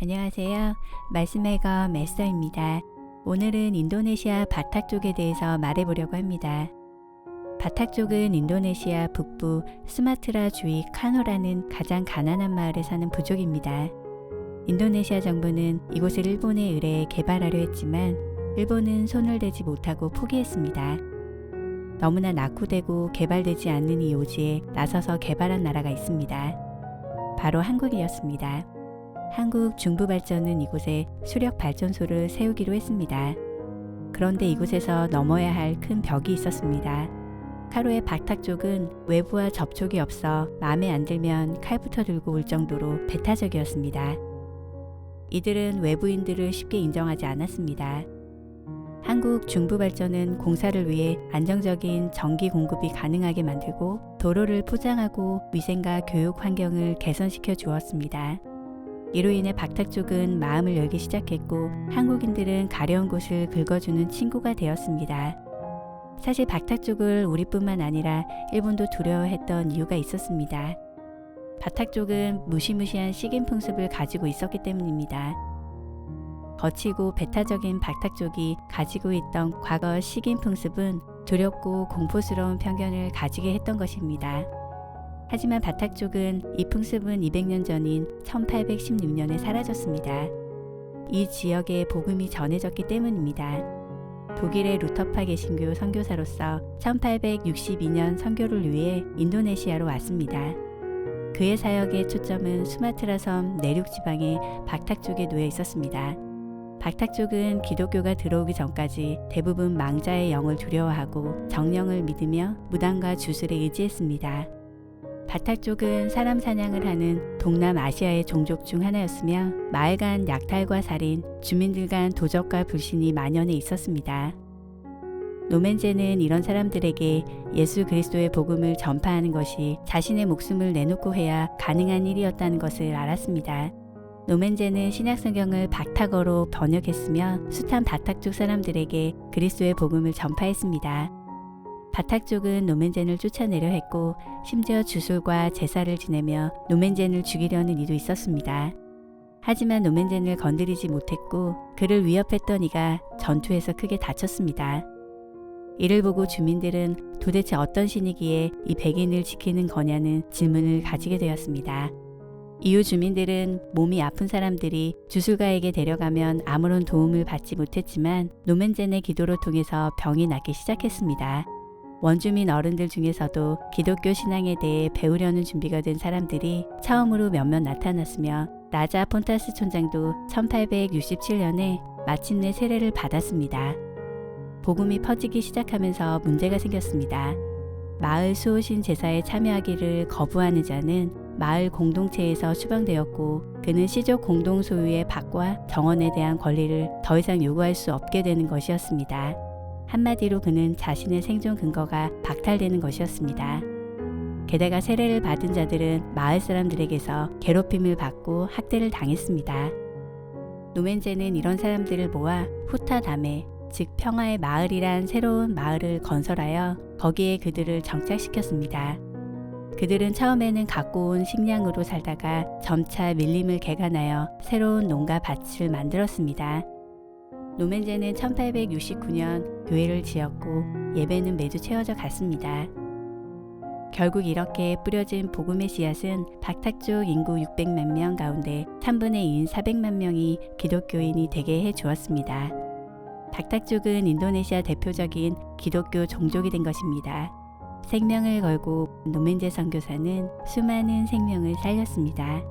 안녕하세요. 말씀의거 메서입니다. 오늘은 인도네시아 바탁 쪽에 대해서 말해보려고 합니다. 바탁 쪽은 인도네시아 북부 수마트라 주의 카노라는 가장 가난한 마을에 사는 부족입니다. 인도네시아 정부는 이곳을 일본에 의뢰해 개발하려 했지만 일본은 손을 대지 못하고 포기했습니다. 너무나 낙후되고 개발되지 않는 이 요지에 나서서 개발한 나라가 있습니다. 바로 한국이었습니다. 한국 중부발전은 이곳에 수력발전소를 세우기로 했습니다. 그런데 이곳에서 넘어야 할 큰 벽이 있었습니다. 카로의 바탁 쪽은 외부와 접촉이 없어 마음에 안 들면 칼부터 들고 올 정도로 배타적이었습니다. 이들은 외부인들을 쉽게 인정하지 않았습니다. 한국 중부발전은 공사를 위해 안정적인 전기 공급이 가능하게 만들고 도로를 포장하고 위생과 교육 환경을 개선시켜 주었습니다. 이로 인해 바탁 쪽은 마음을 열기 시작했고 한국인들은 가려운 곳을 긁어주는 친구가 되었습니다. 사실 바탁 쪽을 우리뿐만 아니라 일본도 두려워했던 이유가 있었습니다. 바탁 쪽은 무시무시한 식인 풍습을 가지고 있었기 때문입니다. 거치고 배타적인 바탁 쪽이 가지고 있던 과거 식인 풍습은 두렵고 공포스러운 편견을 가지게 했던 것입니다. 하지만 바탁 쪽은 이 풍습은 200년 전인 1816년에 사라졌습니다. 이 지역에 복음이 전해졌기 때문입니다. 독일의 루터파 개신교 선교사로서 1862년 선교를 위해 인도네시아로 왔습니다. 그의 사역의 초점은 수마트라 섬 내륙 지방의 바탁 쪽에 놓여 있었습니다. 바탁 쪽은 기독교가 들어오기 전까지 대부분 망자의 영을 두려워하고 정령을 믿으며 무당과 주술에 의지했습니다. 바탁 쪽은 사람 사냥을 하는 동남아시아의 종족 중 하나였으며 마을 간 약탈과 살인, 주민들 간 도적과 불신이 만연해 있었습니다. 노멘제는 이런 사람들에게 예수 그리스도의 복음을 전파하는 것이 자신의 목숨을 내놓고 해야 가능한 일이었다는 것을 알았습니다. 노멘제는 신약성경을 바탁어로 번역했으며 숱한 바탁 쪽 사람들에게 그리스도의 복음을 전파했습니다. 바탁 쪽은 노멘젠을 쫓아내려 했고 심지어 주술과 제사를 지내며 노멘젠을 죽이려는 이도 있었습니다. 하지만 노멘젠을 건드리지 못했고 그를 위협했던 이가 전투에서 크게 다쳤습니다. 이를 보고 주민들은 도대체 어떤 신이기에 이 백인을 지키는 거냐는 질문을 가지게 되었습니다. 이후 주민들은 몸이 아픈 사람들이 주술가에게 데려가면 아무런 도움을 받지 못했지만 노멘젠의 기도로 통해서 병이 낫기 시작했습니다. 원주민 어른들 중에서도 기독교 신앙에 대해 배우려는 준비가 된 사람들이 처음으로 몇몇 나타났으며 라자 폰타스 촌장도 1867년에 마침내 세례를 받았습니다. 복음이 퍼지기 시작하면서 문제가 생겼습니다. 마을 수호신 제사에 참여하기를 거부하는 자는 마을 공동체에서 추방되었고 그는 시족 공동 소유의 밭과 정원에 대한 권리를 더 이상 요구할 수 없게 되는 것이었습니다. 한마디로 그는 자신의 생존 근거가 박탈되는 것이었습니다. 게다가 세례를 받은 자들은 마을 사람들에게서 괴롭힘을 받고 학대를 당했습니다. 노멘제는 이런 사람들을 모아 후타다메, 즉 평화의 마을이란 새로운 마을을 건설하여 거기에 그들을 정착시켰습니다. 그들은 처음에는 갖고 온 식량으로 살다가 점차 밀림을 개간하여 새로운 농가 밭을 만들었습니다. 노멘제는 1869년 교회를 지었고 예배는 매주 채워져 갔습니다. 결국 이렇게 뿌려진 복음의 씨앗은 바탁 쪽 인구 600만 명 가운데 3분의 2인 400만 명이 기독교인이 되게 해 주었습니다. 바탁 쪽은 인도네시아 대표적인 기독교 종족이 된 것입니다. 생명을 걸고 노멘제 선교사는 수많은 생명을 살렸습니다.